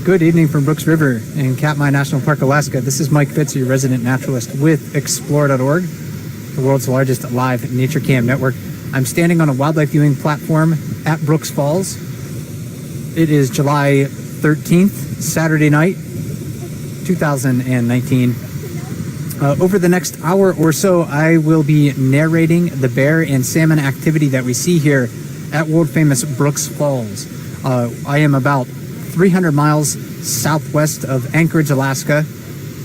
Good evening from Brooks River in Katmai National Park, Alaska. This is Mike Fitz, your resident naturalist with Explore.org, the world's largest live nature cam network. I'm standing on a wildlife viewing platform at Brooks Falls. It is July 13th, Saturday night, 2019. Over the next hour or so, I will be narrating the bear and salmon activity that we see here at world-famous Brooks Falls. I am about 300 miles southwest of Anchorage, Alaska,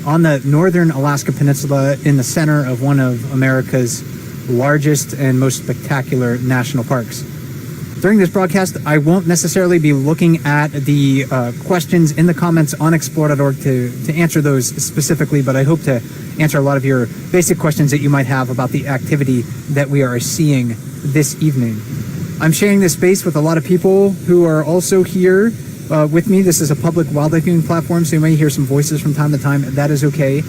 on the northern Alaska Peninsula in the center of one of America's largest and most spectacular national parks. During this broadcast, I won't necessarily be looking at the questions in the comments on Explore.org to answer those specifically, but I hope to answer a lot of your basic questions that you might have about the activity that we are seeing this evening. I'm sharing this space with a lot of people who are also here with me. This is a public wildlife viewing platform, so you may hear some voices from time to time. That is okay.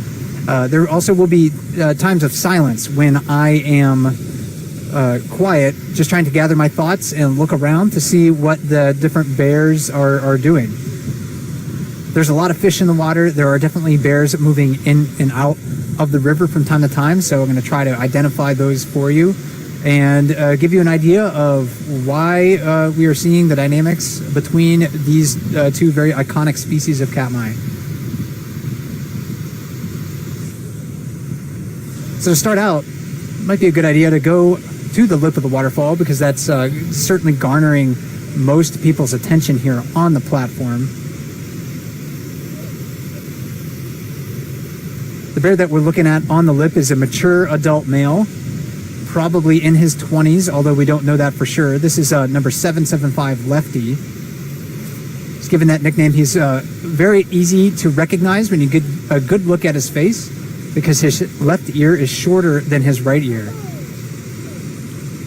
There also will be times of silence when I am quiet, just trying to gather my thoughts and look around to see what the different bears are doing. There's a lot of fish in the water. There are definitely bears moving in and out of the river from time to time, so I'm going to try to identify those for you and give you an idea of why we are seeing the dynamics between these two very iconic species of Katmai. So to start out, it might be a good idea to go to the lip of the waterfall, because that's certainly garnering most people's attention here on the platform. The bear that we're looking at on the lip is a mature adult male, probably in his 20s, although we don't know that for sure. This is number 775 Lefty. He's given that nickname. He's very easy to recognize when you get a good look at his face, because his left ear is shorter than his right ear.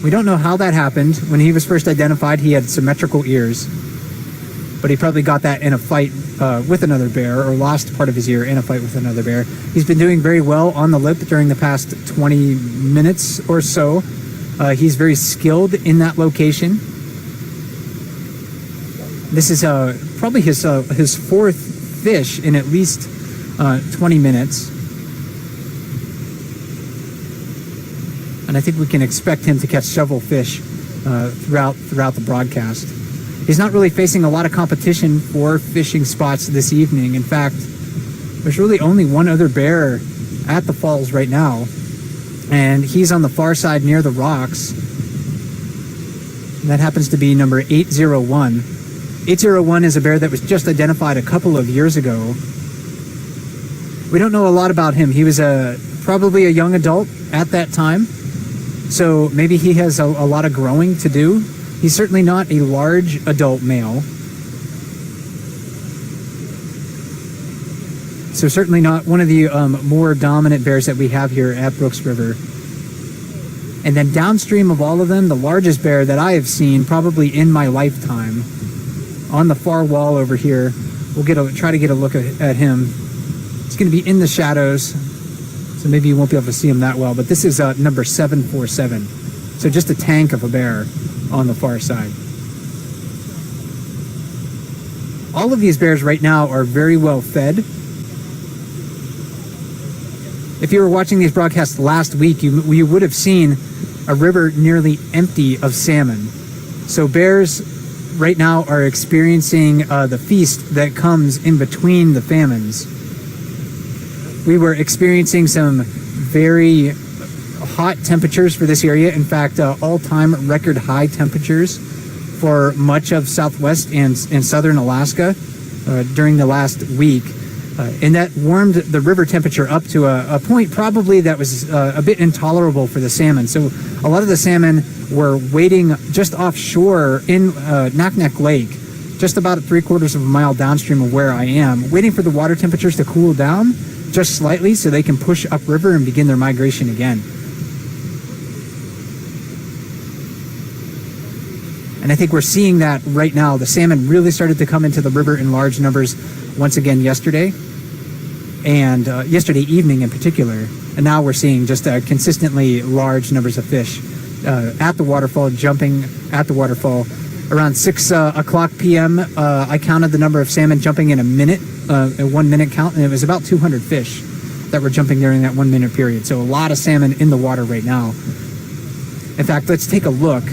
We don't know how that happened. When he was first identified, he had symmetrical ears, but he probably got that in a fight with another bear, or lost part of his ear in a fight with another bear. He's been doing very well on the lip during the past 20 minutes or so. He's very skilled in that location. This is probably his fourth fish in at least 20 minutes. And I think we can expect him to catch several fish throughout the broadcast. He's not really facing a lot of competition for fishing spots this evening. In fact, there's really only one other bear at the falls right now, and he's on the far side near the rocks. And that happens to be number 801. 801 is a bear that was just identified a couple of years ago. We don't know a lot about him. He was probably a young adult at that time, so maybe he has a lot of growing to do. He's certainly not a large adult male, so certainly not one of the more dominant bears that we have here at Brooks River. And then downstream of all of them, the largest bear that I have seen probably in my lifetime, on the far wall over here. We'll try to get a look at him. It's going to be in the shadows, so maybe you won't be able to see him that well, but this is number 747. So just a tank of a bear on the far side. All of these bears right now are very well fed. If you were watching these broadcasts last week, you would have seen a river nearly empty of salmon. So bears right now are experiencing the feast that comes in between the famines. We were experiencing some very hot temperatures for this area. In fact, all-time record high temperatures for much of southwest and southern Alaska during the last week. And that warmed the river temperature up to a point probably that was a bit intolerable for the salmon. So a lot of the salmon were waiting just offshore in Naknek Lake, just about 3/4 of a mile downstream of where I am, waiting for the water temperatures to cool down just slightly so they can push upriver and begin their migration again. And I think we're seeing that right now. The salmon really started to come into the river in large numbers once again yesterday, and yesterday evening in particular. And now we're seeing just consistently large numbers of fish at the waterfall, jumping at the waterfall. Around 6 o'clock p.m., I counted the number of salmon jumping in a 1 minute count, and it was about 200 fish that were jumping during that 1 minute period. So a lot of salmon in the water right now. In fact, let's take a look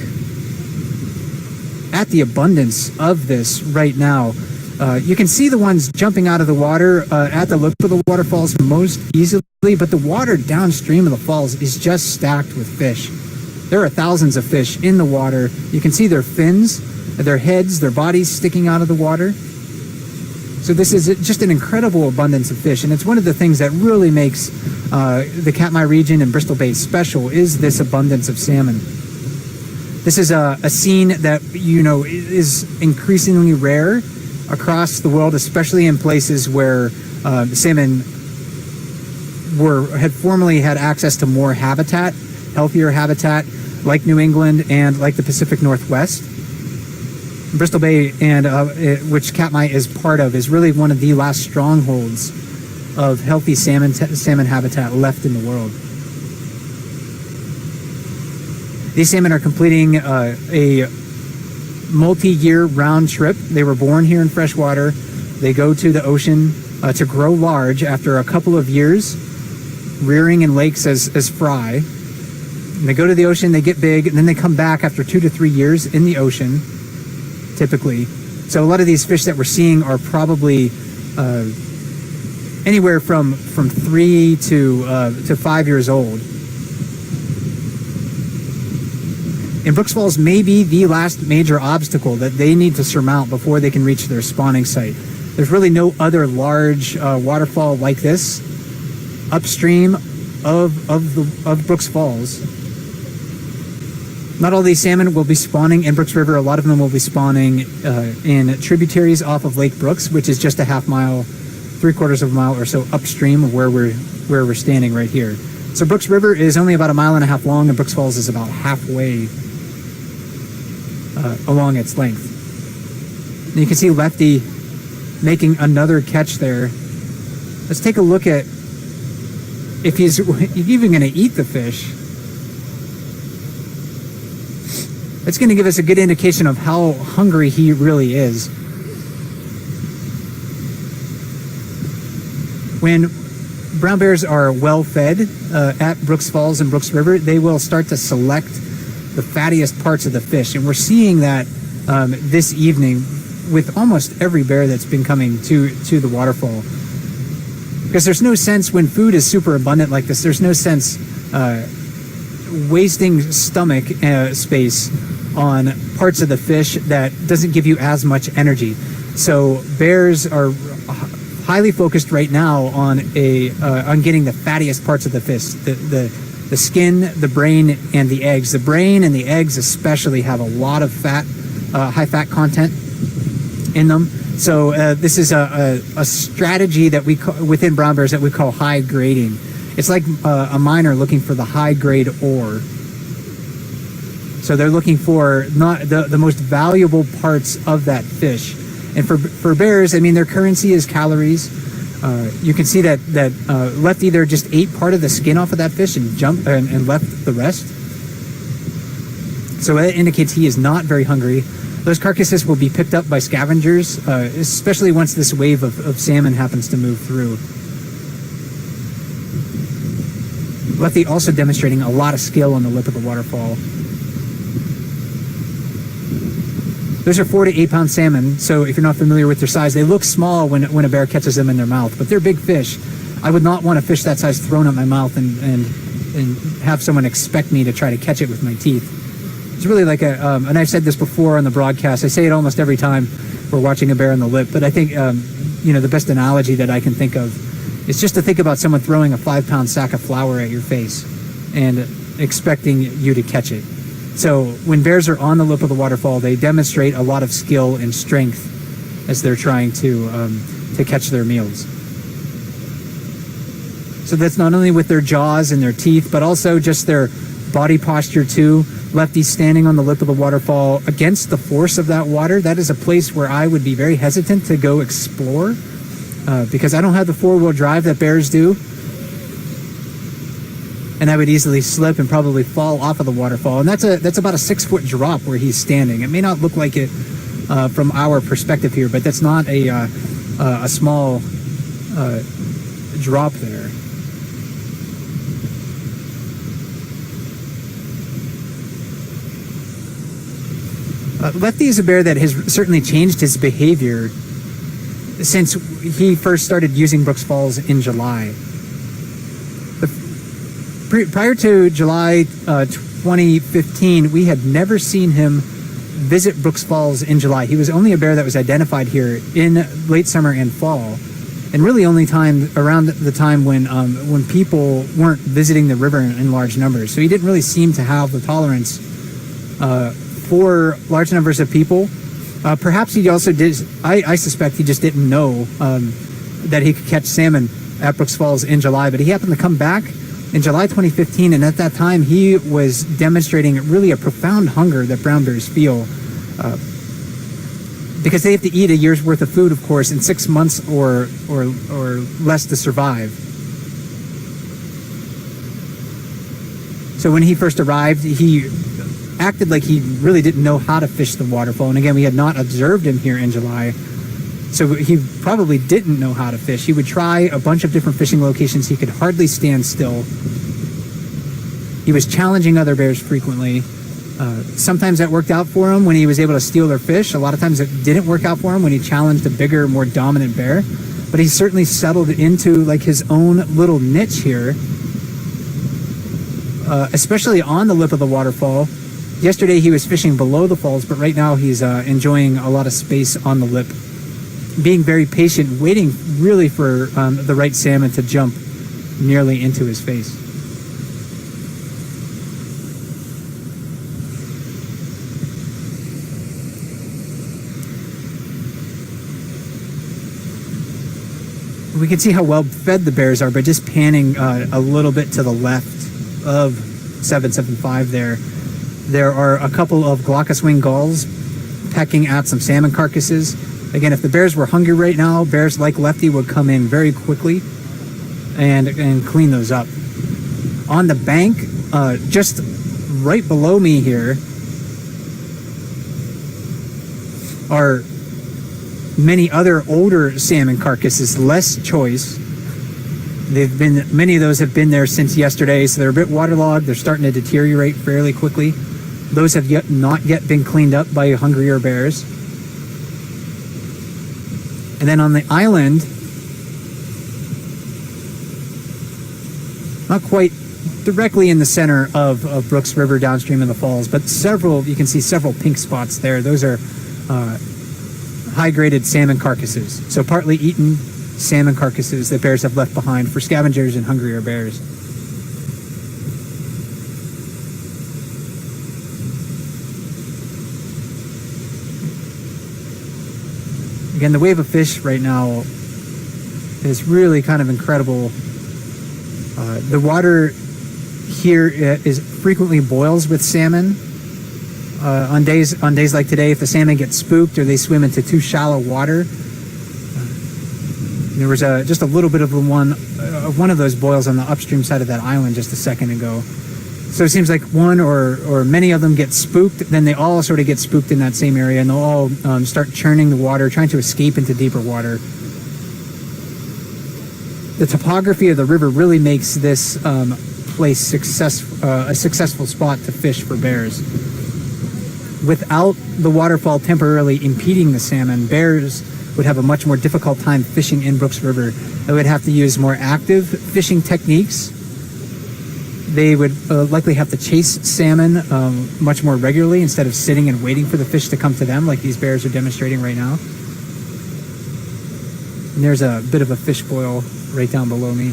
at the abundance of this right now. You can see the ones jumping out of the water at the lip of the waterfalls most easily, but the water downstream of the falls is just stacked with fish. There are thousands of fish in the water. You can see their fins, their heads, their bodies sticking out of the water. So this is just an incredible abundance of fish, and it's one of the things that really makes the Katmai region and Bristol Bay special, is this abundance of salmon. This is a scene that, you know, is increasingly rare across the world, especially in places where the salmon had formerly had access to more habitat, healthier habitat, like New England and like the Pacific Northwest. Bristol Bay, and which Katmai is part of, is really one of the last strongholds of healthy salmon habitat left in the world. These salmon are completing a multi-year round trip. They were born here in freshwater. They go to the ocean to grow large after a couple of years, rearing in lakes as fry. And they go to the ocean, they get big, and then they come back after 2 to 3 years in the ocean, typically. So a lot of these fish that we're seeing are probably anywhere from 3 to 5 years old. And Brooks Falls may be the last major obstacle that they need to surmount before they can reach their spawning site. There's really no other large waterfall like this upstream of Brooks Falls. Not all these salmon will be spawning in Brooks River. A lot of them will be spawning in tributaries off of Lake Brooks, which is just a half mile, 3/4 of a mile or so upstream of where we're standing right here. So Brooks River is only about 1.5 miles long, and Brooks Falls is about halfway along its length. And you can see Lefty making another catch there. Let's take a look at if he's even going to eat the fish. It's going to give us a good indication of how hungry he really is. When brown bears are well fed at Brooks Falls and Brooks River, they will start to select the fattiest parts of the fish. And we're seeing that this evening with almost every bear that's been coming to the waterfall. Because there's no sense, when food is super abundant like this, there's no sense wasting stomach space on parts of the fish that doesn't give you as much energy. So bears are highly focused right now on getting the fattiest parts of the fish, the skin, the brain, and the eggs. The brain and the eggs especially have a lot of fat, high fat content in them. So this is a strategy that we within brown bears that we call high grading. It's like a miner looking for the high grade ore. So they're looking for not the most valuable parts of that fish. And for bears, I mean, their currency is calories. You can see that Lefty there just ate part of the skin off of that fish and jumped and left the rest. So that indicates he is not very hungry. Those carcasses will be picked up by scavengers, especially once this wave of salmon happens to move through. Lefty also demonstrating a lot of skill on the lip of the waterfall. Those are 4 to 8 pound salmon, so if you're not familiar with their size, they look small when a bear catches them in their mouth, but they're big fish. I would not want a fish that size thrown at my mouth and have someone expect me to try to catch it with my teeth. It's really like and I've said this before on the broadcast, I say it almost every time we're watching a bear on the lip, but I think the best analogy that I can think of is just to think about someone throwing a 5-pound sack of flour at your face and expecting you to catch it. So when bears are on the lip of the waterfall, they demonstrate a lot of skill and strength as they're trying to catch their meals. So that's not only with their jaws and their teeth, but also just their body posture too. Lefty's standing on the lip of the waterfall against the force of that water. That is a place where I would be very hesitant to go explore because I don't have the 4-wheel drive that bears do. And I would easily slip and probably fall off of the waterfall. And that's about a 6-foot drop where he's standing. It may not look like it from our perspective here, but that's not a small drop there. Lefty is a bear that has certainly changed his behavior since he first started using Brooks Falls in July. Prior to July 2015, we had never seen him visit Brooks Falls in July. He was only a bear that was identified here in late summer and fall, and really only around the time when people weren't visiting the river in large numbers. So he didn't really seem to have the tolerance for large numbers of people. Perhaps he also did. I suspect he just didn't know that he could catch salmon at Brooks Falls in July, but he happened to come back in July 2015, and at that time he was demonstrating really a profound hunger that brown bears feel because they have to eat a year's worth of food, of course, in 6 months or less to survive. So when he first arrived, he acted like he really didn't know how to fish the waterfall. And again, we had not observed him here in July, so he probably didn't know how to fish. He would try a bunch of different fishing locations. He could hardly stand still. He was challenging other bears frequently. Sometimes that worked out for him when he was able to steal their fish. A lot of times it didn't work out for him when he challenged a bigger, more dominant bear. But he certainly settled into like his own little niche here, especially on the lip of the waterfall. Yesterday he was fishing below the falls, but right now he's enjoying a lot of space on the lip, being very patient, waiting really for the right salmon to jump nearly into his face. We can see how well fed the bears are by just panning a little bit to the left of 775 there. There are a couple of glaucous wing gulls pecking at some salmon carcasses. Again, if the bears were hungry right now, bears like Lefty would come in very quickly and clean those up. On the bank, just right below me here, are many other older salmon carcasses, less choice. Many of those have been there since yesterday, so they're a bit waterlogged. They're starting to deteriorate fairly quickly. Those have not yet been cleaned up by hungrier bears. And then on the island, not quite directly in the center of Brooks River downstream of the falls, but you can see several pink spots there. Those are high-graded salmon carcasses. So partly eaten salmon carcasses that bears have left behind for scavengers and hungrier bears. Again, the wave of fish right now is really kind of incredible. The water here is frequently boils with salmon. On days like today, if the salmon get spooked or they swim into too shallow water, there was just a little bit of one of those boils on the upstream side of that island just a second ago. So it seems like one or many of them get spooked, then they all sort of get spooked in that same area, and they'll all start churning the water, trying to escape into deeper water. The topography of the river really makes this place a successful spot to fish for bears. Without the waterfall temporarily impeding the salmon, bears would have a much more difficult time fishing in Brooks River. They would have to use more active fishing techniques. They would likely have to chase salmon much more regularly instead of sitting and waiting for the fish to come to them like these bears are demonstrating right now. And there's a bit of a fish boil right down below me.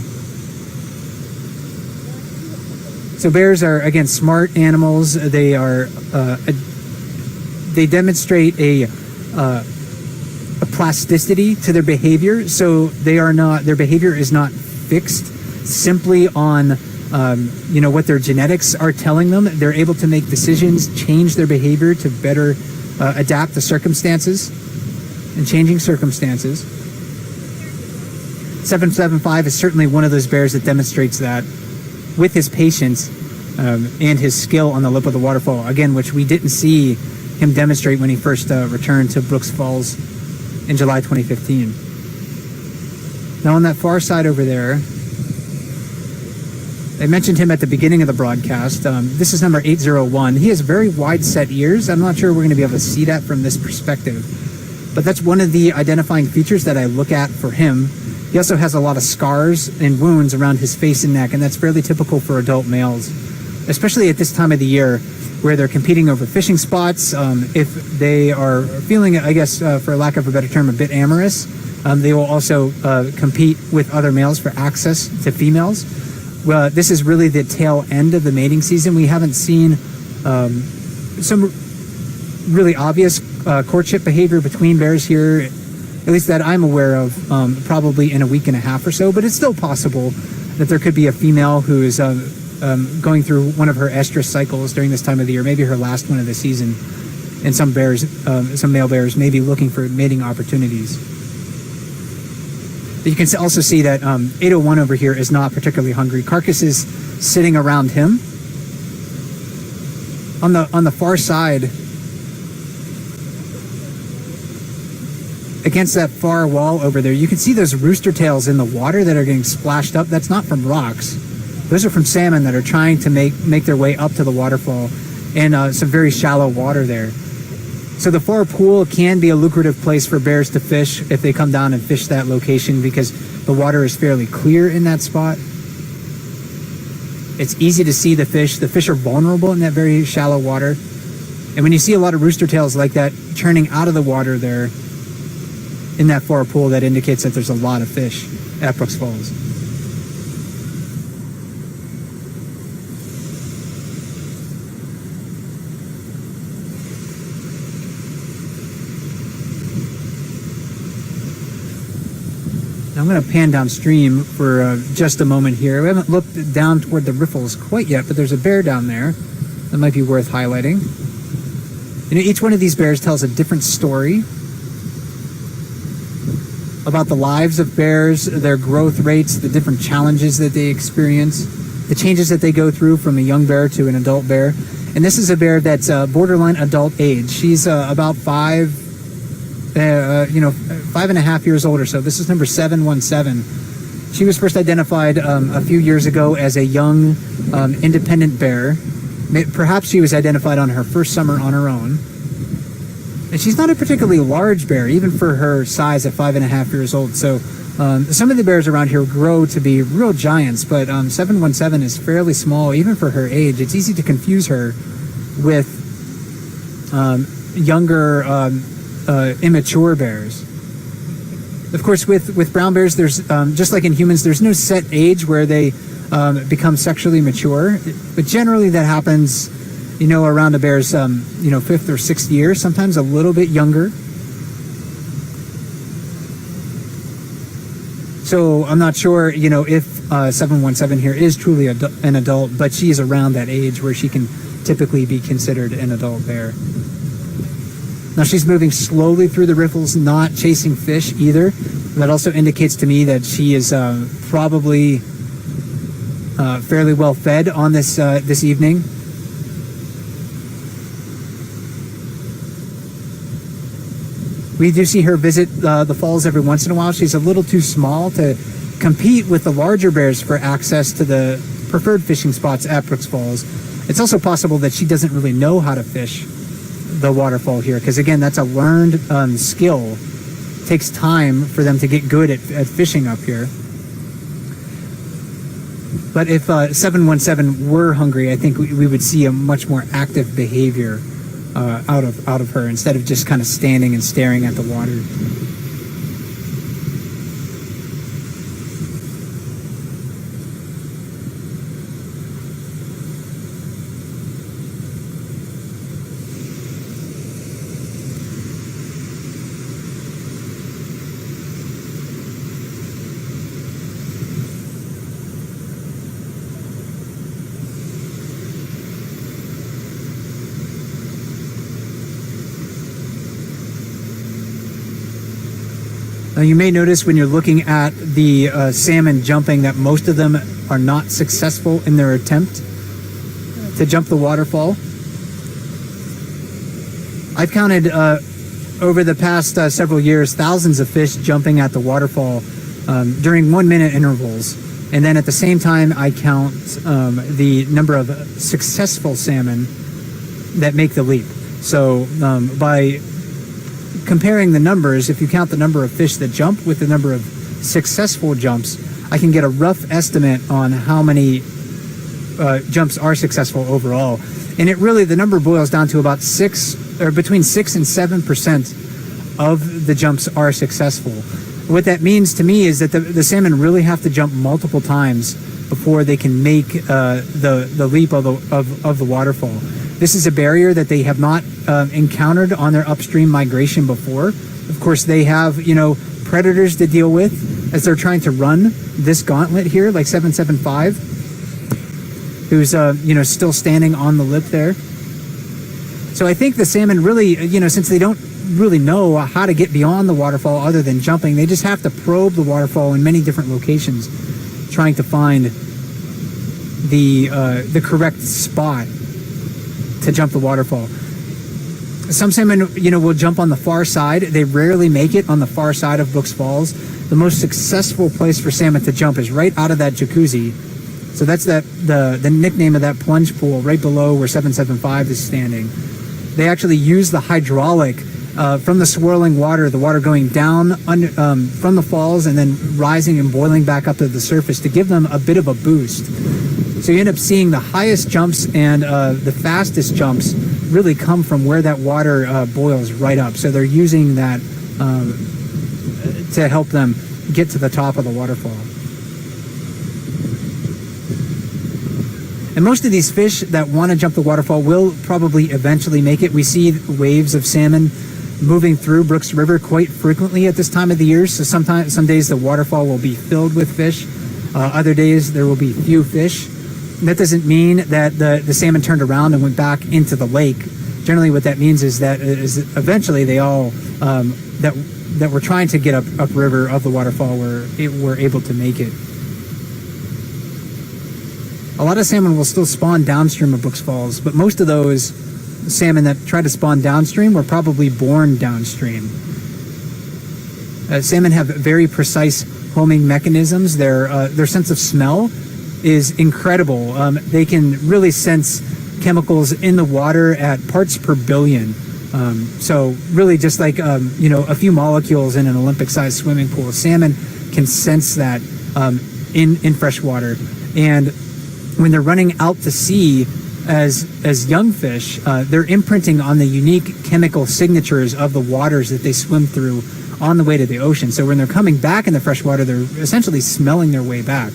So bears are, again, smart animals. They are they demonstrate a plasticity to their behavior. So their behavior is not fixed simply on what their genetics are telling them. They're able to make decisions, change their behavior to better adapt to circumstances and changing circumstances. 775 is certainly one of those bears that demonstrates that with his patience and his skill on the lip of the waterfall, again, which we didn't see him demonstrate when he first returned to Brooks Falls in July 2015. Now on that far side over there, I mentioned him at the beginning of the broadcast. This is number 801. He has very wide set ears. I'm not sure we're going to be able to see that from this perspective, but that's one of the identifying features that I look at for him. He also has a lot of scars and wounds around his face and neck, and that's fairly typical for adult males, especially at this time of the year where they're competing over fishing spots. If they are feeling, I guess, for lack of a better term, a bit amorous, they will also compete with other males for access to females. Well, this is really the tail end of the mating season. We haven't seen some really obvious courtship behavior between bears here, at least that I'm aware of, probably in a week and a half or so, but it's still possible that there could be a female who is going through one of her estrus cycles during this time of the year, maybe her last one of the season, and some male bears may be looking for mating opportunities. But you can also see that 801 over here is not particularly hungry. Carcass is sitting around him. On the far side, against that far wall over there, you can see those rooster tails in the water that are getting splashed up. That's not from rocks. Those are from salmon that are trying to make their way up to the waterfall, and some very shallow water there. So the far pool can be a lucrative place for bears to fish if they come down and fish that location, because the water is fairly clear in that spot. It's easy to see the fish. The fish are vulnerable in that very shallow water. And when you see a lot of rooster tails like that churning out of the water there in that far pool, that indicates that there's a lot of fish at Brooks Falls. I'm going to pan downstream for just a moment here. We haven't looked down toward the riffles quite yet, but there's a bear down there that might be worth highlighting. Each one of these bears tells a different story about the lives of bears, their growth rates, the different challenges that they experience, the changes that they go through from a young bear to an adult bear. And this is a bear that's borderline adult age. She's about 5.5 years old or so. This is number 717. She was first identified a few years ago as a young independent bear. Perhaps she was identified on her first summer on her own. And she's not a particularly large bear, even for her size at 5.5 years old. So some of the bears around here grow to be real giants, but 717 is fairly small, even for her age. It's easy to confuse her with younger immature bears. Of course, with brown bears, there's just like in humans, there's no set age where they become sexually mature, but generally that happens, around a bear's 5th or 6th year, sometimes a little bit younger. So I'm not sure, if 717 here is truly an adult, but she is around that age where she can typically be considered an adult bear. Now she's moving slowly through the riffles, not chasing fish either. That also indicates to me that she is probably fairly well fed on this evening. We do see her visit the falls every once in a while. She's a little too small to compete with the larger bears for access to the preferred fishing spots at Brooks Falls. It's also possible that she doesn't really know how to fish the waterfall here, because again, that's a learned skill. It takes time for them to get good at fishing up here. But if 717 were hungry, I think we would see a much more active behavior out of her, instead of just kind of standing and staring at the water. You may notice when you're looking at the salmon jumping that most of them are not successful in their attempt to jump the waterfall. I've counted over the past several years thousands of fish jumping at the waterfall during 1 minute intervals. And then at the same time, I count the number of successful salmon that make the leap. So by comparing the numbers, if you count the number of fish that jump with the number of successful jumps, I can get a rough estimate on how many jumps are successful overall. And it really, the number boils down to about between 6 and 7% of the jumps are successful. What that means to me is that the salmon really have to jump multiple times before they can make the leap of the waterfall. This is a barrier that they have not encountered on their upstream migration before. Of course, they have, predators to deal with as they're trying to run this gauntlet here, like 775, who's, still standing on the lip there. So I think the salmon really, since they don't really know how to get beyond the waterfall other than jumping, they just have to probe the waterfall in many different locations, trying to find the correct spot to jump the waterfall. Some salmon, will jump on the far side. They rarely make it on the far side of Brooks Falls. The most successful place for salmon to jump is right out of that jacuzzi. So that's the nickname of that plunge pool right below where 775 is standing. They actually use the hydraulic from the swirling water, the water going down from the falls and then rising and boiling back up to the surface to give them a bit of a boost. So you end up seeing the highest jumps and the fastest jumps really come from where that water boils right up. So they're using that to help them get to the top of the waterfall. And most of these fish that want to jump the waterfall will probably eventually make it. We see waves of salmon moving through Brooks River quite frequently at this time of the year. So some days the waterfall will be filled with fish. Other days there will be few fish. And that doesn't mean that the salmon turned around and went back into the lake. Generally what that means is that eventually they all that were trying to get upriver of the waterfall were able to make it. A lot of salmon will still spawn downstream of Brooks Falls, but most of those salmon that try to spawn downstream were probably born downstream. Salmon have very precise homing mechanisms. Their sense of smell is incredible. They can really sense chemicals in the water at parts per billion. So really just like, a few molecules in an Olympic-sized swimming pool. Salmon can sense that in fresh water. And when they're running out to sea as young fish, they're imprinting on the unique chemical signatures of the waters that they swim through on the way to the ocean. So when they're coming back in the fresh water, they're essentially smelling their way back.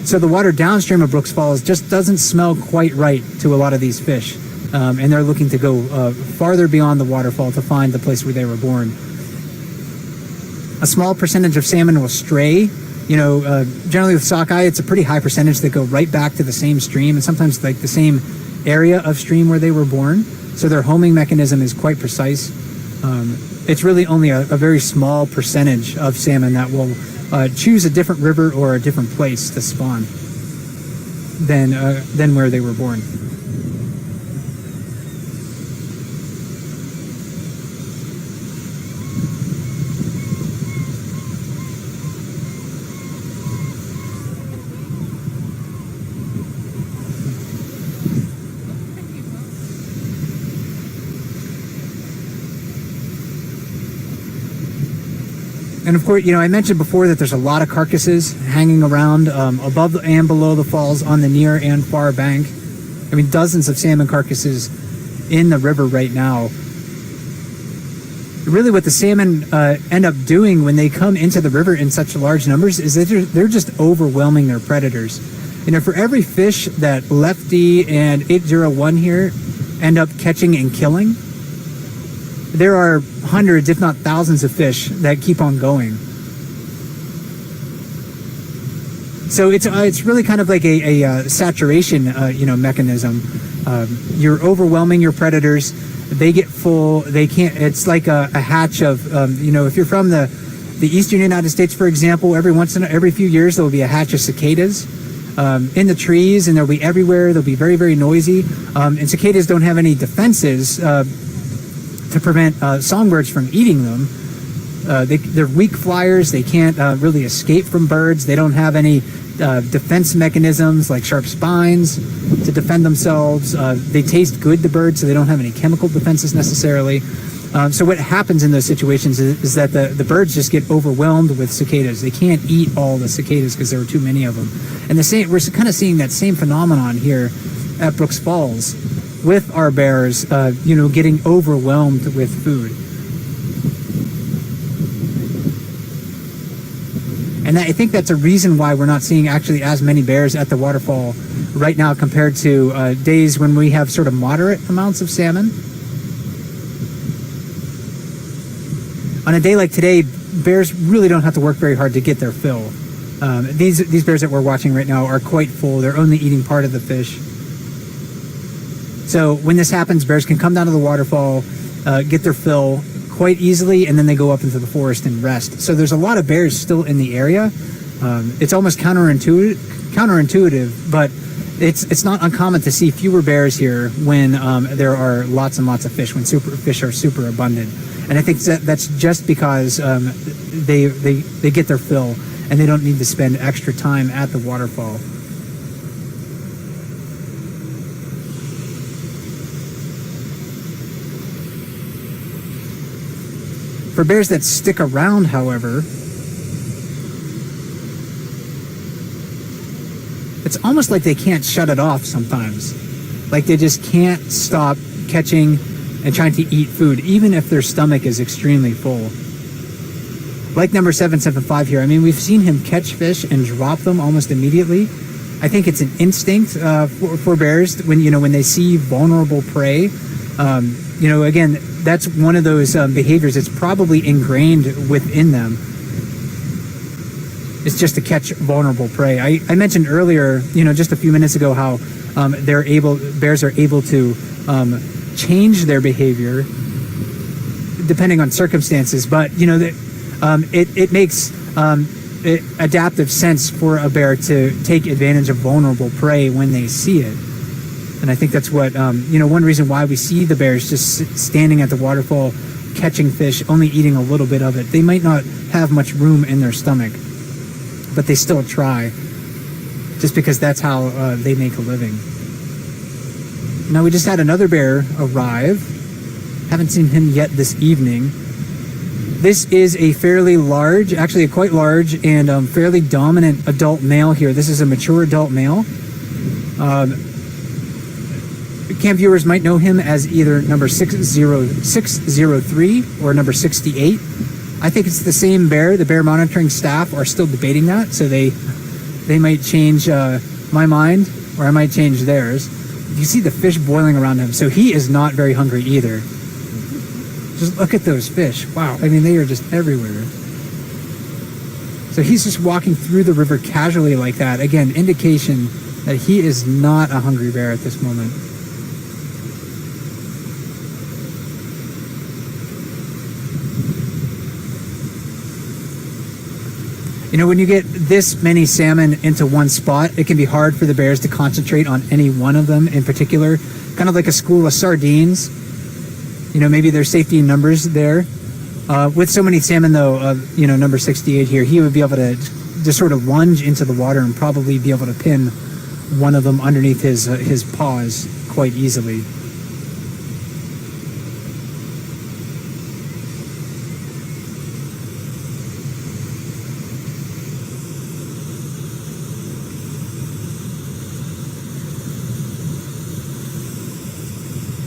So the water downstream of Brooks Falls just doesn't smell quite right to a lot of these fish. And they're looking to go farther beyond the waterfall to find the place where they were born. A small percentage of salmon will stray. Generally with sockeye, it's a pretty high percentage that go right back to the same stream and sometimes like the same area of stream where they were born. So their homing mechanism is quite precise. It's really only a very small percentage of salmon that will choose a different river or a different place to spawn than where they were born. And of course, I mentioned before that there's a lot of carcasses hanging around above and below the falls on the near and far bank. I mean, dozens of salmon carcasses in the river right now. Really what the salmon end up doing when they come into the river in such large numbers is that they're just overwhelming their predators. For every fish that Lefty and 801 here end up catching and killing, there are hundreds, if not thousands of fish that keep on going. So it's really kind of like a saturation, mechanism. You're overwhelming your predators. they get full. They can't. It's like a hatch of if you're from the eastern United States, for example, every few years there will be a hatch of cicadas in the trees, and they'll be everywhere. They'll be very, very noisy, and cicadas don't have any defenses to prevent songbirds from eating them. They're weak flyers. They can't really escape from birds. They don't have any defense mechanisms like sharp spines to defend themselves. They taste good to birds, so they don't have any chemical defenses necessarily. So what happens in those situations is that the birds just get overwhelmed with cicadas. They can't eat all the cicadas because there are too many of them. And we're kind of seeing that same phenomenon here at Brooks Falls with our bears, getting overwhelmed with food. And I think that's a reason why we're not seeing actually as many bears at the waterfall right now compared to days when we have sort of moderate amounts of salmon. On a day like today, bears really don't have to work very hard to get their fill. These bears that we're watching right now are quite full. They're only eating part of the fish. So when this happens, bears can come down to the waterfall, get their fill quite easily, and then they go up into the forest and rest. So there's a lot of bears still in the area. It's almost counterintuitive, but it's not uncommon to see fewer bears here when there are lots and lots of fish, when fish are super abundant. And I think that's just because they get their fill and they don't need to spend extra time at the waterfall. For bears that stick around, however, it's almost like they can't shut it off sometimes. Like they just can't stop catching and trying to eat food, even if their stomach is extremely full. Like number 775 here, I mean, we've seen him catch fish and drop them almost immediately. I think it's an instinct for bears when they see vulnerable prey. Again, that's one of those behaviors that's probably ingrained within them. It's just to catch vulnerable prey. I mentioned earlier, just a few minutes ago, how bears are able to change their behavior depending on circumstances, but it makes adaptive sense for a bear to take advantage of vulnerable prey when they see it. And I think that's what one reason why we see the bears just standing at the waterfall catching fish, only eating a little bit of it. They might not have much room in their stomach, but they still try, just because that's how they make a living. Now, we just had another bear arrive. Haven't seen him yet this evening. This is a fairly large, actually a quite large and fairly dominant adult male here. This is a mature adult male. Camp viewers might know him as either number 603 or number 68. I think it's the same bear. The bear monitoring staff are still debating that, so they might change my mind, or I might change theirs. You see the fish boiling around him, so he is not very hungry either. Just look at those fish. Wow, I mean, they are just everywhere. So he's just walking through the river casually like that. Again, indication that he is not a hungry bear at this moment. When you get this many salmon into one spot, it can be hard for the bears to concentrate on any one of them in particular. Kind of like a school of sardines. Maybe there's safety in numbers there. With so many salmon, though, number 68 here, he would be able to just sort of lunge into the water and probably be able to pin one of them underneath his paws quite easily.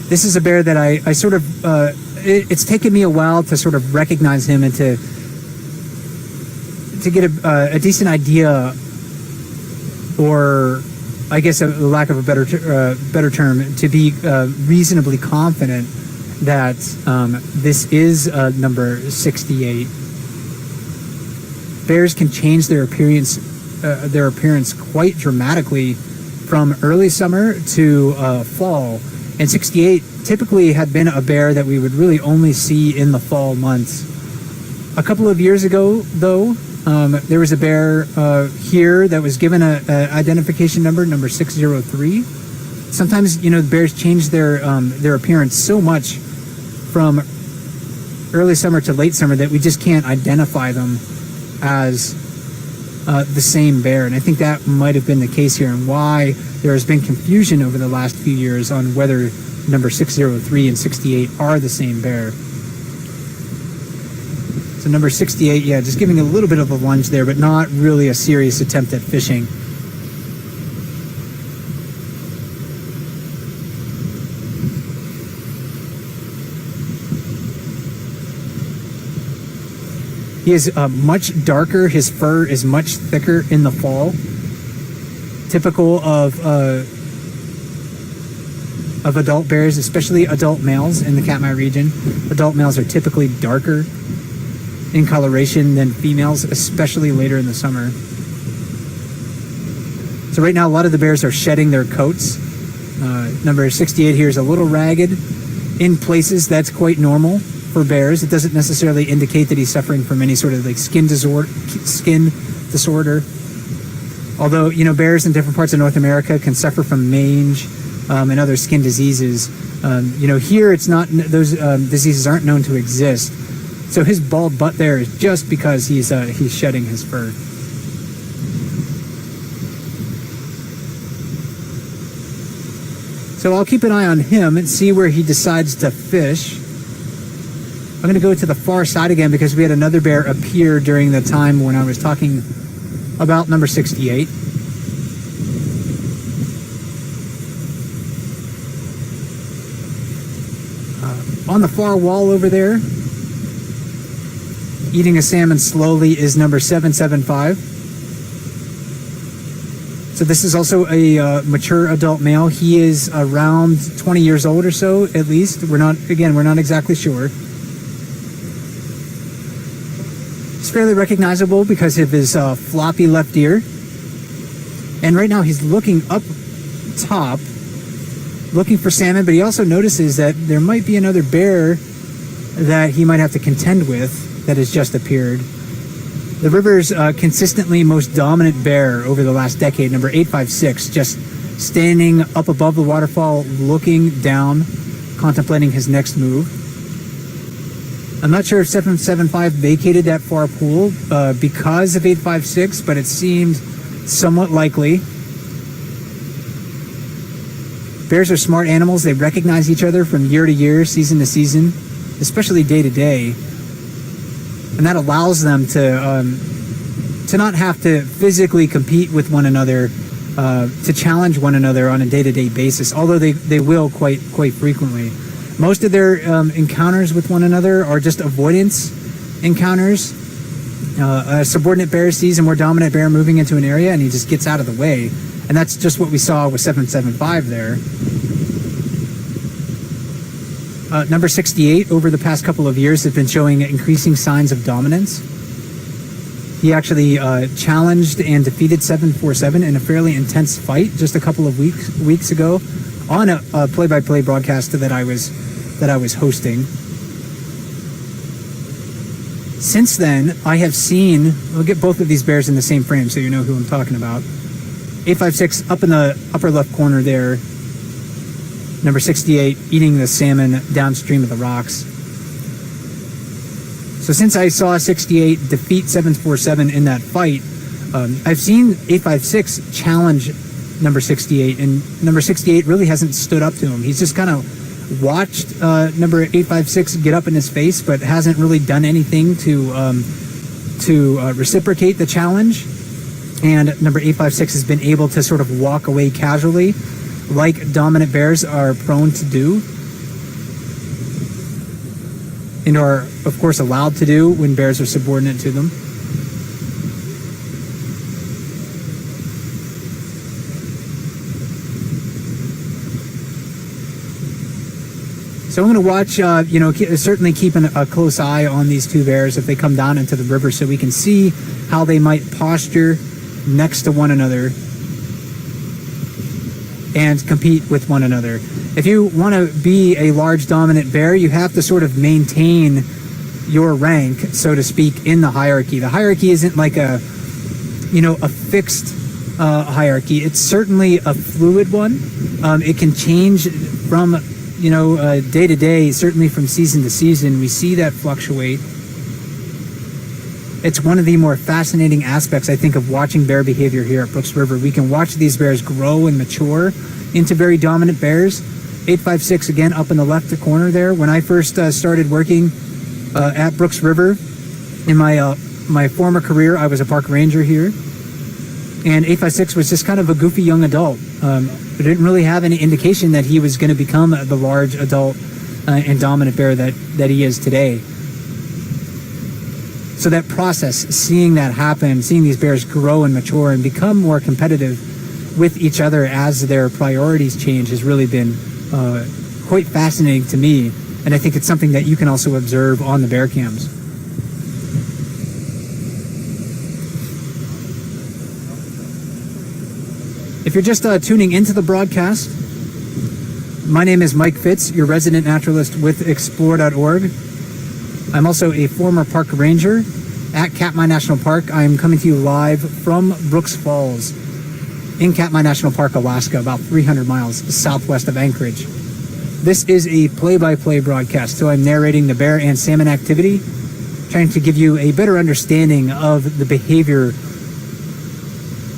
This is a bear that I sort of, it's taken me a while to sort of recognize him and to get a decent idea, or I guess a lack of a better term, to be reasonably confident that this is number 68. Bears can change their appearance quite dramatically from early summer to fall. And 68 typically had been a bear that we would really only see in the fall months. A couple of years ago, though, there was a bear here that was given a identification number 603. Sometimes, the bears change their appearance so much from early summer to late summer that we just can't identify them as the same bear. And I think that might have been the case here, and why there has been confusion over the last few years on whether number 603 and 68 are the same bear. So number 68, yeah, just giving a little bit of a lunge there, but not really a serious attempt at fishing. He is much darker. His fur is much thicker in the fall. Typical of adult bears, especially adult males in the Katmai region. Adult males are typically darker in coloration than females, especially later in the summer. So right now, a lot of the bears are shedding their coats. Number 68 here is a little ragged. In places, that's quite normal for bears. It doesn't necessarily indicate that he's suffering from any sort of skin disorder. Although, bears in different parts of North America can suffer from mange and other skin diseases. Here it's not; those diseases aren't known to exist. So his bald butt there is just because he's shedding his fur. So I'll keep an eye on him and see where he decides to fish. I'm going to go to the far side again because we had another bear appear during the time when I was talking about number 68. On the far wall over there, eating a salmon slowly, is number 775. So this is also a mature adult male. He is around 20 years old or so, at least. We're not exactly sure. He's fairly recognizable because of his floppy left ear. And right now he's looking up top, looking for salmon, but he also notices that there might be another bear that he might have to contend with that has just appeared. The river's consistently most dominant bear over the last decade, number 856, just standing up above the waterfall, looking down, contemplating his next move. I'm not sure if 775 vacated that far pool because of 856, but it seemed somewhat likely. Bears are smart animals. They recognize each other from year to year, season to season, especially day to day. And that allows them to not have to physically compete with one another, to challenge one another on a day-to-day basis, although they will quite frequently. Most of their encounters with one another are just avoidance encounters. A subordinate bear sees a more dominant bear moving into an area, and he just gets out of the way. And that's just what we saw with 775 there. Number 68, over the past couple of years, has been showing increasing signs of dominance. He actually challenged and defeated 747 in a fairly intense fight just a couple of weeks ago on a play-by-play broadcast that I was hosting. Since then, I have seen, we'll get both of these bears in the same frame so you know who I'm talking about. 856 up in the upper left corner there. Number 68 eating the salmon downstream of the rocks. So since I saw 68 defeat 747 in that fight, I've seen 856 challenge number 68, and number 68 really hasn't stood up to him. He's just kind of watched number 856 get up in his face, but hasn't really done anything to reciprocate the challenge. And number 856 has been able to sort of walk away casually, like dominant bears are prone to do, and are, of course, allowed to do when bears are subordinate to them. So I'm going to watch, certainly keeping a close eye on these two bears if they come down into the river, so we can see how they might posture next to one another. and compete with one another. If you want to be a large dominant bear, you have to sort of maintain your rank, so to speak, in the hierarchy. The hierarchy isn't like a fixed hierarchy. It's certainly a fluid one. It can change from day to day, certainly from season to season. We see that fluctuate. It's one of the more fascinating aspects, I think, of watching bear behavior here at Brooks River. We can watch these bears grow and mature into very dominant bears. 856, again, up in the left corner there. When I first started working at Brooks River in my former career, I was a park ranger here. And 856 was just kind of a goofy young adult. We didn't really have any indication that he was going to become the large adult and dominant bear that he is today. So that process, seeing that happen, seeing these bears grow and mature and become more competitive with each other as their priorities change, has really been quite fascinating to me. And I think it's something that you can also observe on the bear cams. If you're just tuning into the broadcast, my name is Mike Fitz, your resident naturalist with Explore.org. I'm also a former park ranger at Katmai National Park. I'm coming to you live from Brooks Falls in Katmai National Park, Alaska, about 300 miles southwest of Anchorage. This is a play-by-play broadcast, so I'm narrating the bear and salmon activity, trying to give you a better understanding of the behavior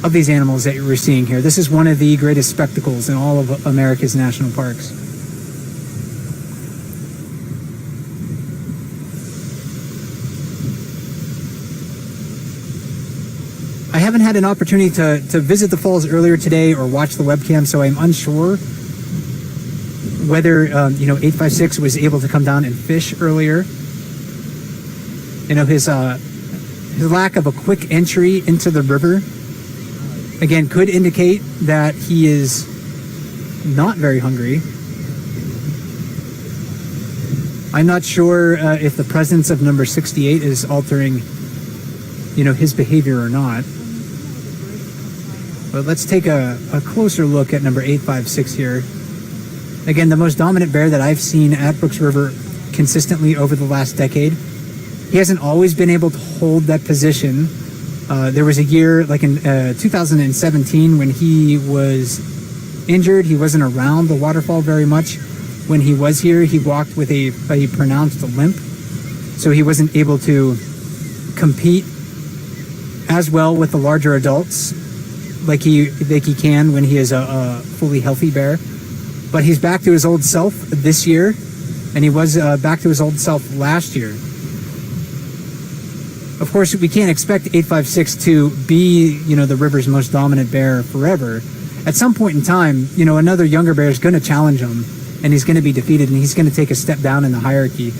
of these animals that we're seeing here. This is one of the greatest spectacles in all of America's national parks. I haven't had an opportunity to visit the falls earlier today or watch the webcam, so I'm unsure whether 856 was able to come down and fish earlier. His lack of a quick entry into the river, again, could indicate that he is not very hungry. I'm not sure if the presence of number 68 is altering, his behavior or not. But let's take a closer look at number 856 here. Again, the most dominant bear that I've seen at Brooks River consistently over the last decade. He hasn't always been able to hold that position. There was a year, like in 2017, when he was injured. He wasn't around the waterfall very much. When he was here, he walked with a pronounced limp, so he wasn't able to compete as well with the larger adults like he can when he is a fully healthy bear. But he's back to his old self this year, and he was back to his old self last year. Of course, we can't expect 856 to be, the river's most dominant bear forever. At some point in time, another younger bear is going to challenge him, and he's going to be defeated, and he's going to take a step down in the hierarchy.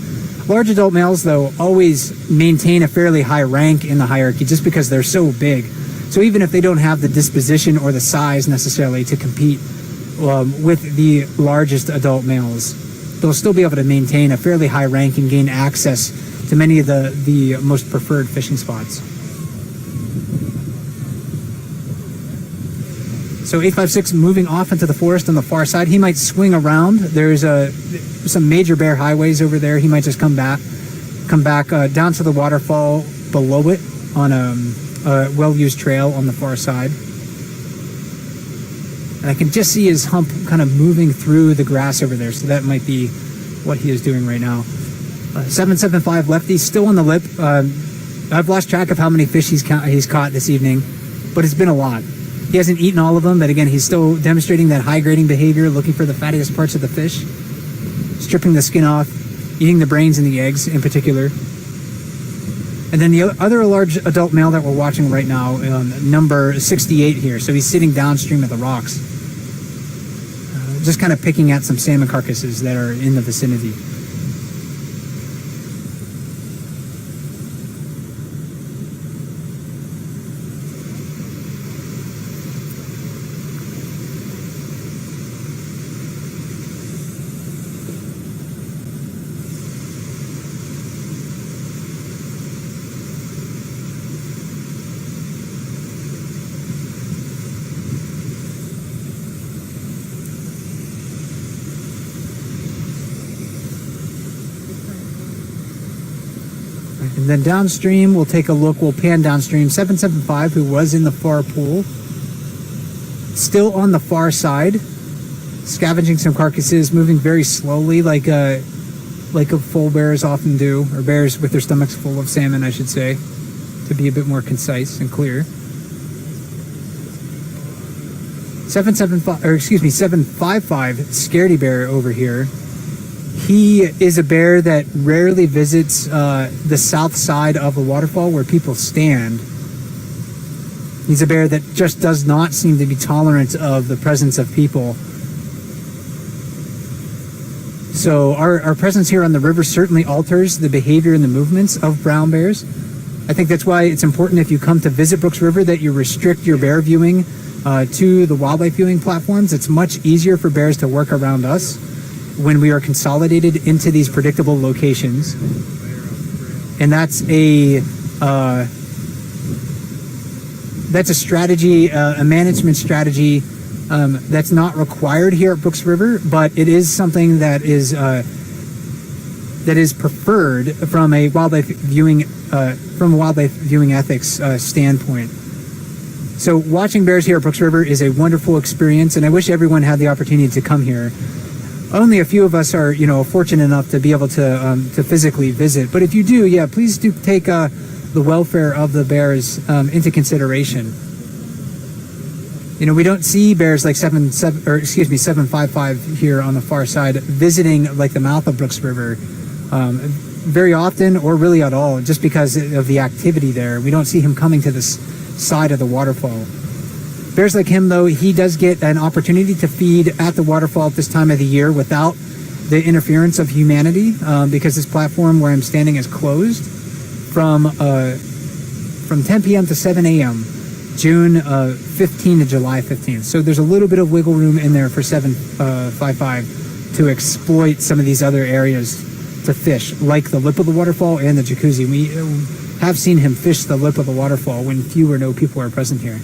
Large adult males, though, always maintain a fairly high rank in the hierarchy just because they're so big. So even if they don't have the disposition or the size necessarily to compete with the largest adult males, they'll still be able to maintain a fairly high rank and gain access to many of the most preferred fishing spots. So 856 moving off into the forest on the far side. He might swing around. There's some major bear highways over there. He might just come back down to the waterfall below it on a well-used trail on the far side. And I can just see his hump kind of moving through the grass over there. So that might be what he is doing right now. 775 lefty, still on the lip. I've lost track of how many fish he's caught this evening, but it's been a lot. He hasn't eaten all of them, but again, he's still demonstrating that high grading behavior, looking for the fattiest parts of the fish, stripping the skin off, eating the brains and the eggs in particular. And then the other large adult male that we're watching right now, number 68 here. So he's sitting downstream of the rocks, just kind of picking at some salmon carcasses that are in the vicinity. And then downstream, we'll take a look. We'll pan downstream. 775, who was in the far pool, still on the far side, scavenging some carcasses, moving very slowly, like a full bears often do, or bears with their stomachs full of salmon, I should say, to be a bit more concise and clear. 755, Scaredy Bear over here. He is a bear that rarely visits the south side of the waterfall where people stand. He's a bear that just does not seem to be tolerant of the presence of people. So our presence here on the river certainly alters the behavior and the movements of brown bears. I think that's why it's important, if you come to visit Brooks River, that you restrict your bear viewing to the wildlife viewing platforms. It's much easier for bears to work around us when we are consolidated into these predictable locations. And that's a strategy, a management strategy that's not required here at Brooks River, but it is something that is preferred from a wildlife viewing ethics standpoint. So watching bears here at Brooks River is a wonderful experience, and I wish everyone had the opportunity to come here. Only a few of us are, fortunate enough to be able to physically visit. But if you do, please do take the welfare of the bears into consideration. We don't see bears like 755 here on the far side visiting like the mouth of Brooks River very often, or really at all, just because of the activity there. We don't see him coming to this side of the waterfall. Bears like him, though, he does get an opportunity to feed at the waterfall at this time of the year without the interference of humanity, because this platform where I'm standing is closed from 10 p.m. to 7 a.m. June 15 to July 15th. So there's a little bit of wiggle room in there for 755 to exploit some of these other areas to fish, like the lip of the waterfall and the jacuzzi. We have seen him fish the lip of the waterfall when few or no people are present here.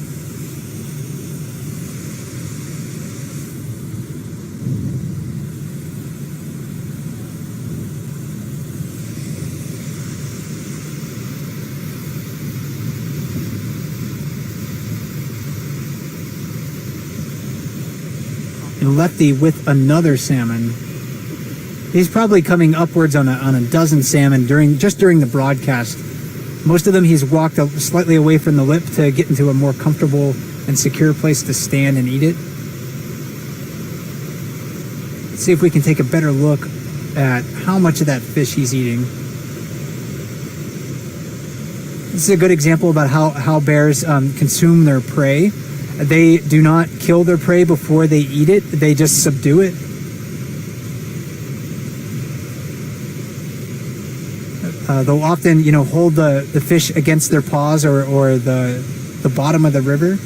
And Lefty with another salmon. He's probably coming upwards on a dozen salmon during the broadcast. Most of them he's walked slightly away from the lip to get into a more comfortable and secure place to stand and eat it. Let's see if we can take a better look at how much of that fish he's eating. This is a good example about how bears consume their prey. They do not kill their prey before they eat it. They just subdue it. They'll often, hold the fish against their paws or the bottom of the river.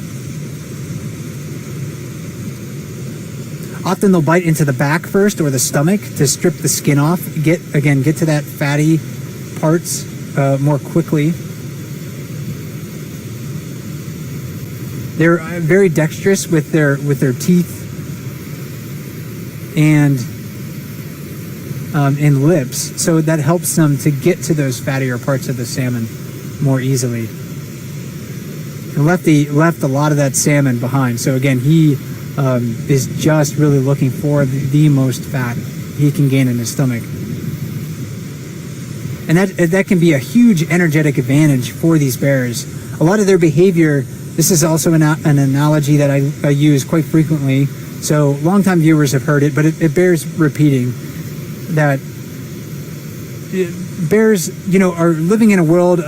Often they'll bite into the back first or the stomach to strip the skin off. Get to that fatty parts more quickly. They're very dexterous with their teeth and lips, so that helps them to get to those fattier parts of the salmon more easily. And Lefty left a lot of that salmon behind, so again, he is just really looking for the most fat he can gain in his stomach. And that can be a huge energetic advantage for these bears. A lot of their behavior, this is also an analogy that I use quite frequently, so longtime viewers have heard it, but it bears repeating, that bears, are living in a world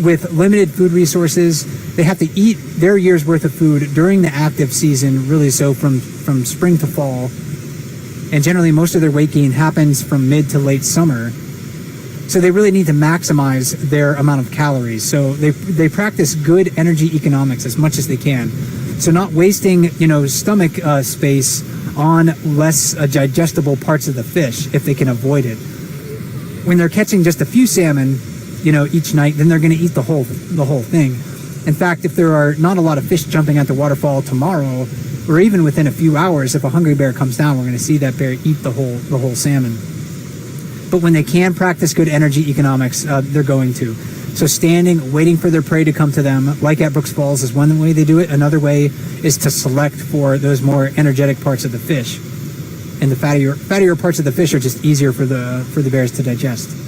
with limited food resources. They have to eat their year's worth of food during the active season, really, so from spring to fall. And generally, most of their weight gain happens from mid to late summer. So they really need to maximize their amount of calories. So they practice good energy economics as much as they can. So not wasting, stomach space on less digestible parts of the fish if they can avoid it. When they're catching just a few salmon, each night, then they're going to eat the whole thing. In fact, if there are not a lot of fish jumping at the waterfall tomorrow, or even within a few hours, if a hungry bear comes down, we're going to see that bear eat the whole salmon. but when they can practice good energy economics, they're going to. So standing, waiting for their prey to come to them, like at Brooks Falls, is one way they do it. Another way is to select for those more energetic parts of the fish. And the fattier parts of the fish are just easier for the bears to digest.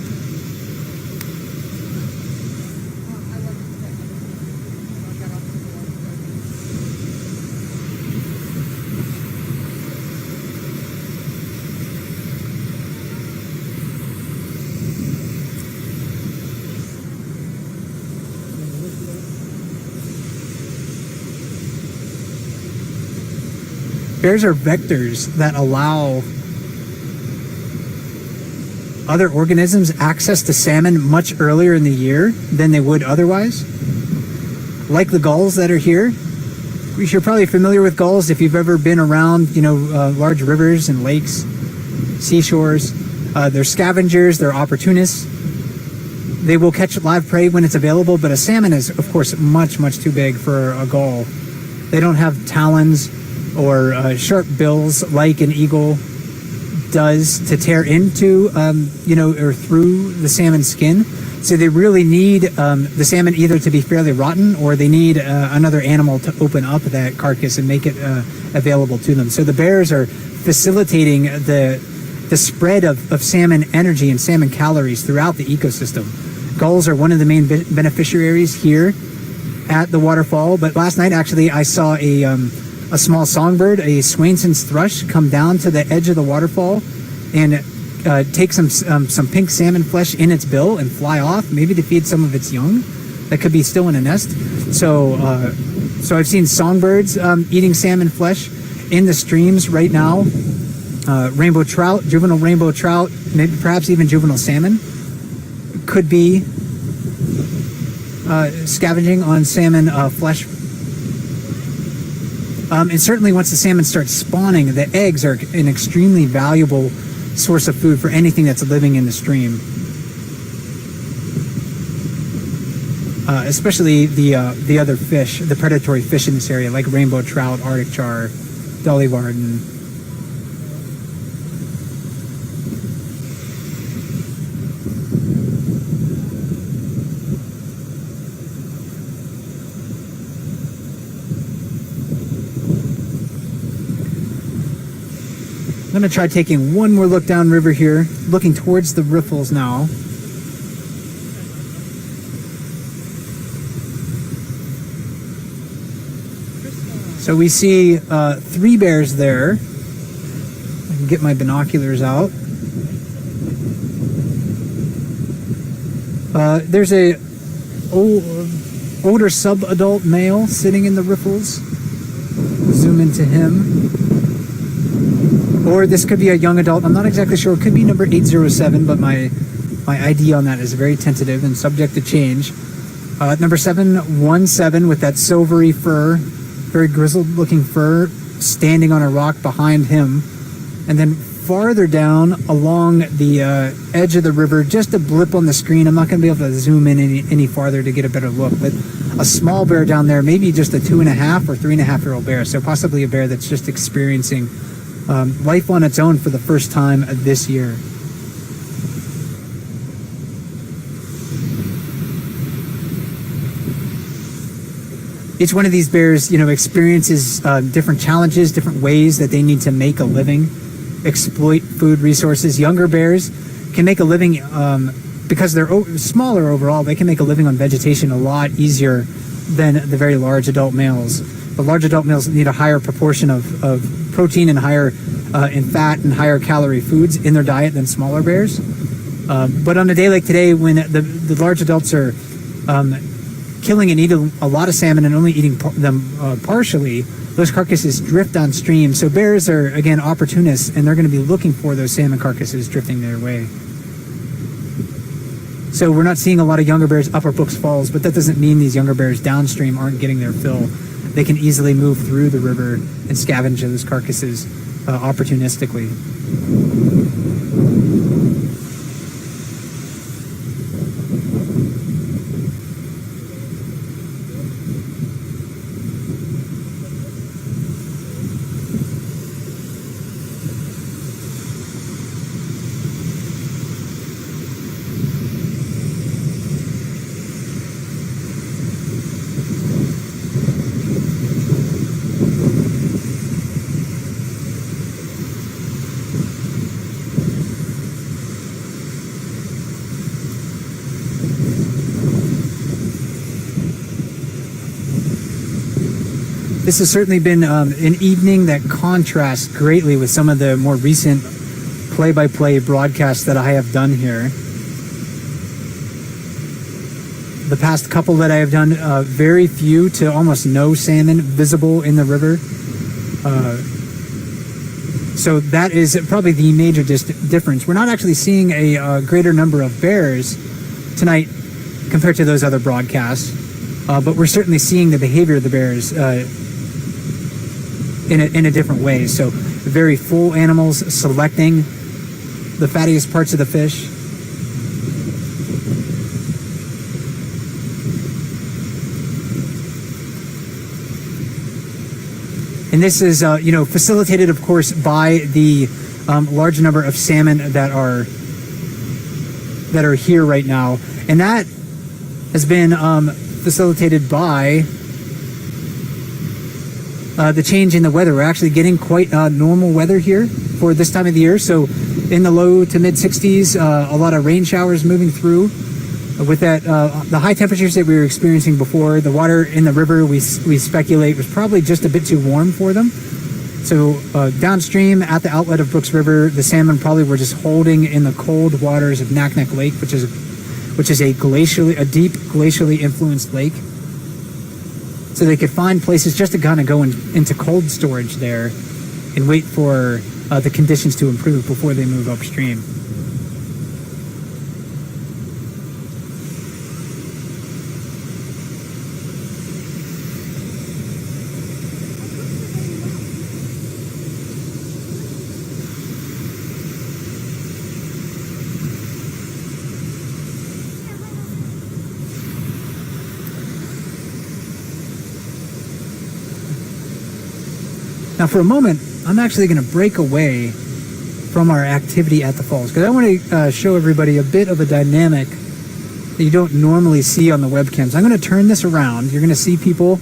Bears are vectors that allow other organisms access to salmon much earlier in the year than they would otherwise. Like the gulls that are here. You're probably familiar with gulls if you've ever been around, large rivers and lakes, seashores. They're scavengers, they're opportunists. They will catch live prey when it's available, but a salmon is, of course, much, much too big for a gull. They don't have talons or sharp bills like an eagle does to tear into, or through the salmon's skin. So they really need the salmon either to be fairly rotten, or they need another animal to open up that carcass and make it available to them. So the bears are facilitating the spread of salmon energy and salmon calories throughout the ecosystem. Gulls are one of the main beneficiaries here at the waterfall. But last night, actually, I saw a small songbird, a Swainson's thrush, come down to the edge of the waterfall and take some pink salmon flesh in its bill and fly off, maybe to feed some of its young that could be still in a nest. So I've seen songbirds eating salmon flesh in the streams right now. Rainbow trout, juvenile rainbow trout, maybe perhaps even juvenile salmon could be scavenging on salmon flesh. And certainly once the salmon starts spawning, the eggs are an extremely valuable source of food for anything that's living in the stream. Especially the other fish, the predatory fish in this area, like rainbow trout, Arctic char, dolly varden. I'm going to try taking one more look downriver here, looking towards the riffles now. So we see 3 bears there. I can get my binoculars out. There's a older sub-adult male sitting in the riffles. Zoom into him. Or this could be a young adult. I'm not exactly sure. It could be number 807, but my ID on that is very tentative and subject to change. Number 717 with that silvery fur, very grizzled looking fur, standing on a rock behind him. And then farther down along the edge of the river, just a blip on the screen. I'm not going to be able to zoom in any farther to get a better look, but a small bear down there, maybe just a 2.5 or 3.5-year-old bear. So possibly a bear that's just experiencing life on its own for the first time this year. Each one of these bears, experiences different challenges, different ways that they need to make a living, exploit food resources. Younger bears can make a living because they're smaller overall. They can make a living on vegetation a lot easier than the very large adult males. The large adult males need a higher proportion of protein and higher in fat and higher calorie foods in their diet than smaller bears. But on a day like today, when the large adults are killing and eating a lot of salmon and only eating them partially, those carcasses drift downstream. So bears are, again, opportunists, and they're going to be looking for those salmon carcasses drifting their way. So we're not seeing a lot of younger bears up our Brooks Falls, but that doesn't mean these younger bears downstream aren't getting their fill. They can easily move through the river and scavenge those carcasses opportunistically. This has certainly been an evening that contrasts greatly with some of the more recent play-by-play broadcasts that I have done here. The past couple that I have done, very few to almost no salmon visible in the river. So that is probably the major difference. We're not actually seeing a greater number of bears tonight compared to those other broadcasts, but we're certainly seeing the behavior of the bears in a different way. So very full animals selecting the fattiest parts of the fish. And this is, facilitated, of course, by the large number of salmon that are here right now, and that has been facilitated by the change in the weather. We're actually getting quite normal weather here for this time of the year. So, in the low to mid 60s, a lot of rain showers moving through. With that, the high temperatures that we were experiencing before, the water in the river, we speculate, was probably just a bit too warm for them. So downstream at the outlet of Brooks River, the salmon probably were just holding in the cold waters of Naknek Lake, which is a deep glacially influenced lake. So they could find places just to kind of go into cold storage there and wait for the conditions to improve before they move upstream. Now, for a moment, I'm actually going to break away from our activity at the falls because I want to show everybody a bit of a dynamic that you don't normally see on the webcams. I'm going to turn this around. You're going to see people.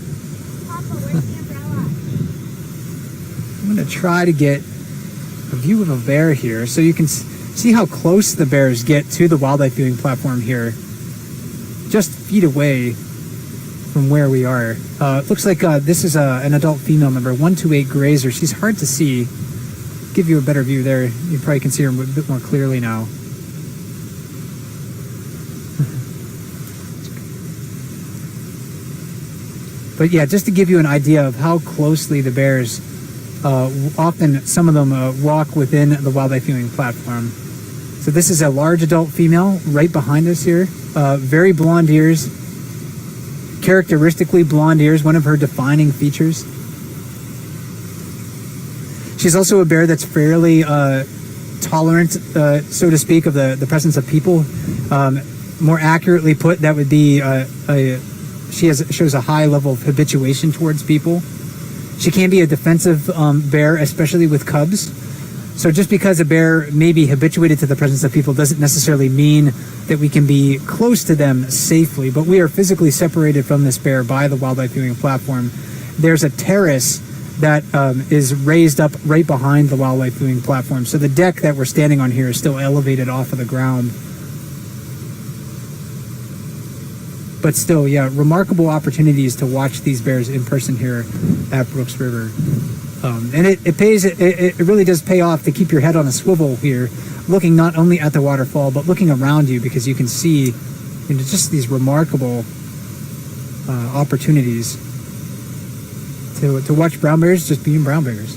I'm going to try to get a view of a bear here so you can see how close the bears get to the wildlife viewing platform here, just feet away from where we are. It looks like this is an adult female member, 128 grazer. She's hard to see. Give you a better view there. You probably can see her a bit more clearly now. But yeah, just to give you an idea of how closely the bears, often some of them walk within the wildlife viewing platform. So this is a large adult female right behind us here. Very blonde ears. Characteristically blonde ears, one of her defining features. She's also a bear that's fairly tolerant, so to speak, of the presence of people. More accurately put, that would be she shows a high level of habituation towards people. She can be a defensive bear, especially with cubs. So just because a bear may be habituated to the presence of people doesn't necessarily mean that we can be close to them safely, but we are physically separated from this bear by the wildlife viewing platform. There's a terrace that is raised up right behind the wildlife viewing platform. So the deck that we're standing on here is still elevated off of the ground. But still, yeah, remarkable opportunities to watch these bears in person here at Brooks River. And it really does pay off to keep your head on a swivel here, looking not only at the waterfall, but looking around you, because you can see just these remarkable opportunities to watch brown bears just being brown bears.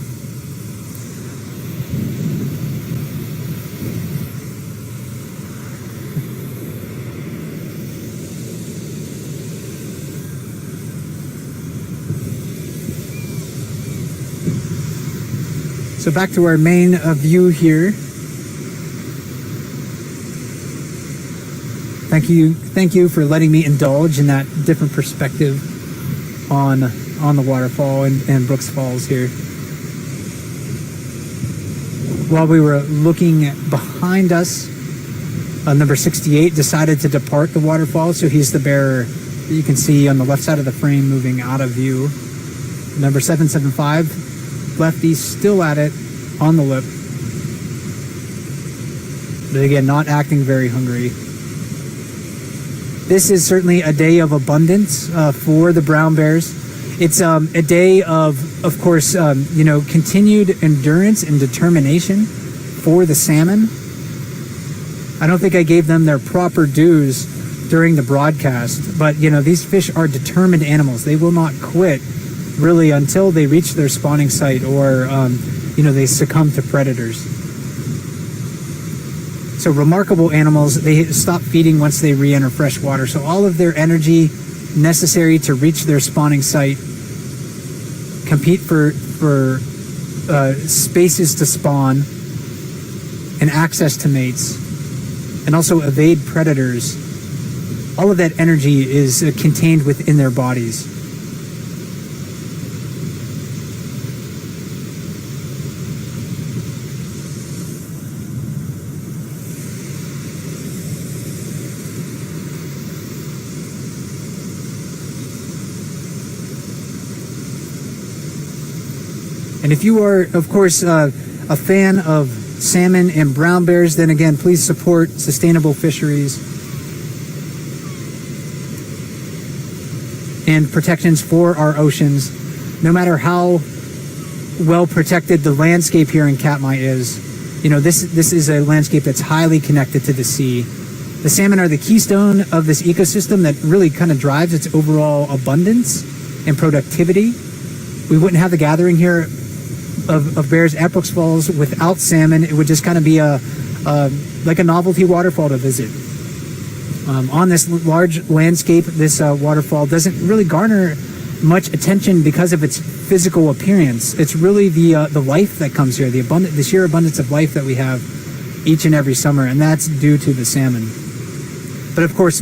So back to our main view here. Thank you for letting me indulge in that different perspective on the waterfall and Brooks Falls here. While we were looking behind us, number 68 decided to depart the waterfall, so he's the bear that you can see on the left side of the frame moving out of view. Number 775, lefty, still at it on the lip, but again, not acting very hungry. This is certainly a day of abundance for the brown bears. It's a day of course, continued endurance and determination for the salmon. I don't think I gave them their proper dues during the broadcast, but these fish are determined animals. They will not quit really until they reach their spawning site or they succumb to predators. So remarkable animals. They stop feeding once they re-enter fresh water. So all of their energy necessary to reach their spawning site, compete for spaces to spawn and access to mates, and also evade predators. All of that energy is contained within their bodies. And if you are, of course, a fan of salmon and brown bears, then again, please support sustainable fisheries and protections for our oceans. No matter how well protected the landscape here in Katmai is, this is a landscape that's highly connected to the sea. The salmon are the keystone of this ecosystem that really kind of drives its overall abundance and productivity. We wouldn't have the gathering here of bears at Brooks Falls without salmon. It would just kind of be like a novelty waterfall to visit. On this large landscape, this waterfall doesn't really garner much attention because of its physical appearance. It's really the life that comes here, the sheer abundance of life that we have each and every summer, and that's due to the salmon. But of course,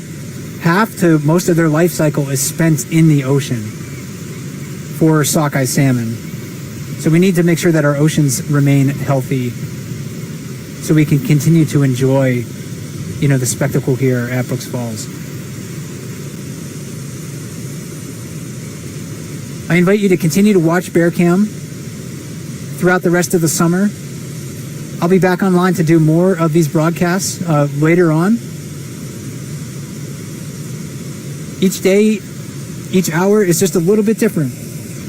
half to most of their life cycle is spent in the ocean for sockeye salmon. So we need to make sure that our oceans remain healthy so we can continue to enjoy, the spectacle here at Brooks Falls. I invite you to continue to watch Bear Cam throughout the rest of the summer. I'll be back online to do more of these broadcasts later on. Each day, each hour is just a little bit different.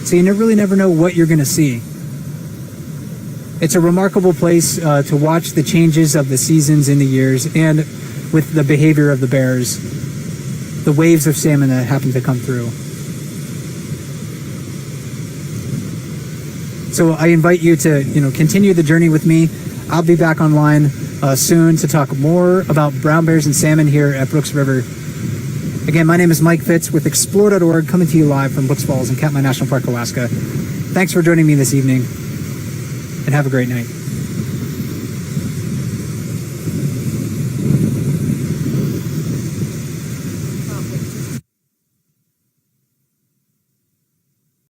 So you really never know what you're going to see. It's a remarkable place to watch the changes of the seasons in the years, and with the behavior of the bears, the waves of salmon that happen to come through. So I invite you to continue the journey with me. I'll be back online soon to talk more about brown bears and salmon here at Brooks River. Again, my name is Mike Fitz with Explore.org, coming to you live from Brooks Falls in Katmai National Park, Alaska. Thanks for joining me this evening, and have a great night.